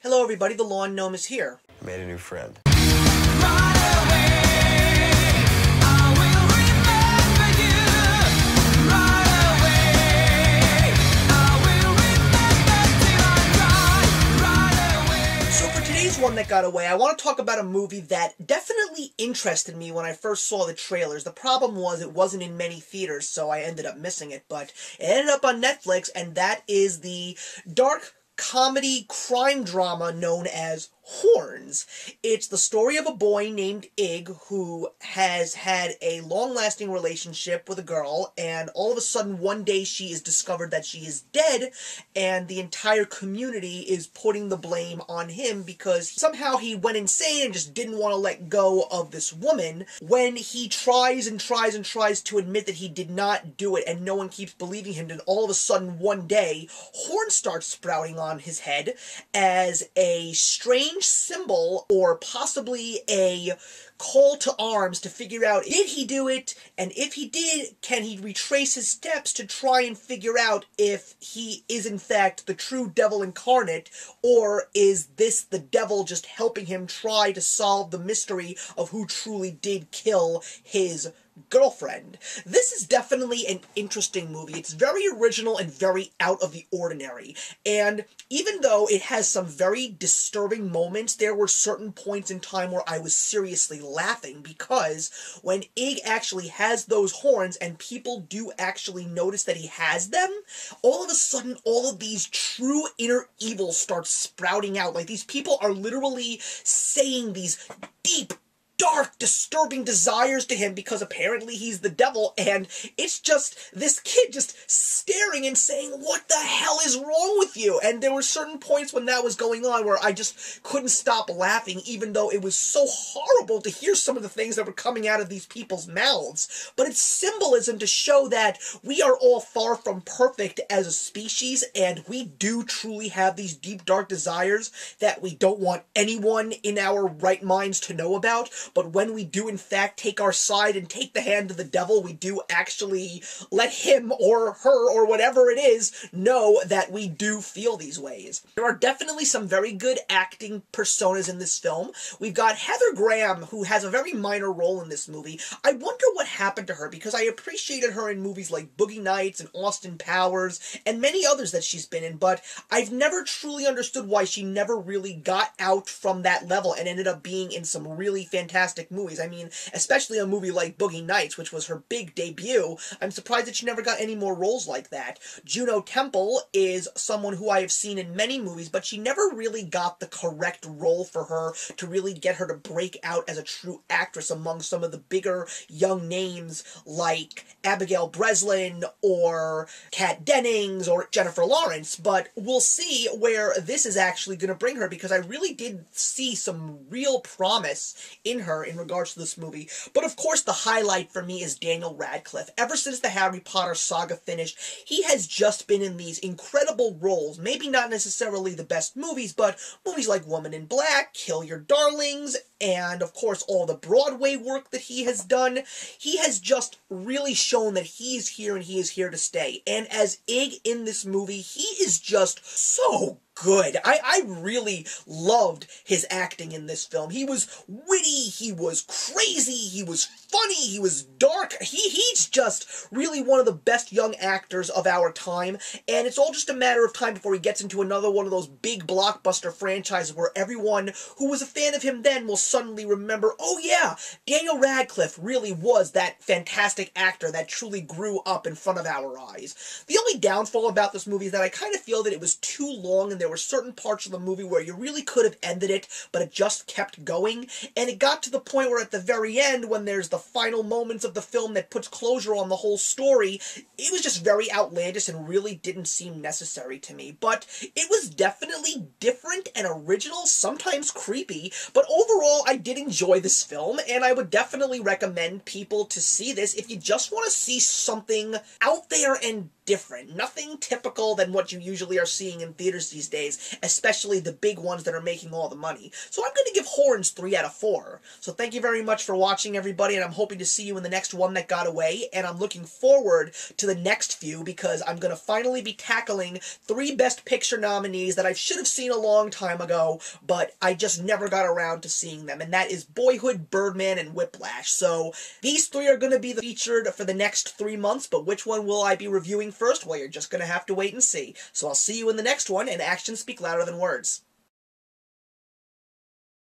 Hello everybody, the lawn gnome is here. I made a new friend. So for today's one that got away, I want to talk about a movie that definitely interested me when I first saw the trailers. The problem was it wasn't in many theaters, so I ended up missing it, but it ended up on Netflix, and that is the dark comedy crime drama known as Horns. It's the story of a boy named Ig who has had a long-lasting relationship with a girl, and all of a sudden one day she is discovered that she is dead, and the entire community is putting the blame on him because somehow he went insane and just didn't want to let go of this woman. When he tries and tries and tries to admit that he did not do it and no one keeps believing him, then all of a sudden one day horns start sprouting on his head as a strange symbol, or possibly a call to arms to figure out, did he do it? And if he did, can he retrace his steps to try and figure out if he is in fact the true devil incarnate, or is this the devil just helping him try to solve the mystery of who truly did kill his girlfriend? This is definitely an interesting movie. It's very original and very out of the ordinary. And even though it has some very disturbing moments, there were certain points in time where I was seriously laughing, because when Ig actually has those horns and people do actually notice that he has them, all of a sudden all of these true inner evils start sprouting out. Like, these people are literally saying these deep, dark, disturbing desires to him because apparently he's the devil, and it's just this kid just staring and saying, what the hell is wrong with you? And there were certain points when that was going on where I just couldn't stop laughing, even though it was so horrible to hear some of the things that were coming out of these people's mouths. But it's symbolism to show that we are all far from perfect as a species, and we do truly have these deep, dark desires that we don't want anyone in our right minds to know about. But when we do in fact take our side and take the hand of the devil, we do actually let him or her or whatever it is know that we do feel these ways. There are definitely some very good acting personas in this film. We've got Heather Graham, who has a very minor role in this movie. I wonder what happened to her, because I appreciated her in movies like Boogie Nights and Austin Powers and many others that she's been in, but I've never truly understood why she never really got out from that level and ended up being in some really fantastic movies. I mean, especially a movie like Boogie Nights, which was her big debut. I'm surprised that she never got any more roles like that. Juno Temple is someone who I have seen in many movies, but she never really got the correct role for her to really get her to break out as a true actress among some of the bigger young names like Abigail Breslin or Kat Dennings or Jennifer Lawrence. But we'll see where this is actually going to bring her, because I really did see some real promise in her in regards to this movie. But of course the highlight for me is Daniel Radcliffe. Ever since the Harry Potter saga finished, he has just been in these incredible roles. Maybe not necessarily the best movies, but movies like Woman in Black, Kill Your Darlings, and of course all the Broadway work that he has done. He has just really shown that he is here and he is here to stay. And as Ig in this movie, he is just so good. I really loved his acting in this film. He was witty, he was crazy, he was funny, he was dark. He's just really one of the best young actors of our time, and it's all just a matter of time before he gets into another one of those big blockbuster franchises where everyone who was a fan of him then will suddenly remember, oh yeah, Daniel Radcliffe really was that fantastic actor that truly grew up in front of our eyes. The only downfall about this movie is that I kind of feel that it was too long, and there were certain parts of the movie where you really could have ended it, but it just kept going, and it got to the point where at the very end, when there's the final moments of the film that puts closure on the whole story, it was just very outlandish and really didn't seem necessary to me. But it was definitely different and original, sometimes creepy, but overall I did enjoy this film, and I would definitely recommend people to see this if you just want to see something out there and different. Nothing typical than what you usually are seeing in theaters these days. days, especially the big ones that are making all the money. So I'm going to give Horns 3 out of 4. So thank you very much for watching, everybody, and I'm hoping to see you in the next one that got away, and I'm looking forward to the next few because I'm going to finally be tackling 3 Best Picture nominees that I should have seen a long time ago, but I just never got around to seeing them, and that is Boyhood, Birdman, and Whiplash. So these 3 are going to be featured for the next 3 months, but which one will I be reviewing first? Well, you're just going to have to wait and see. So I'll see you in the next one, and actions speak louder than words.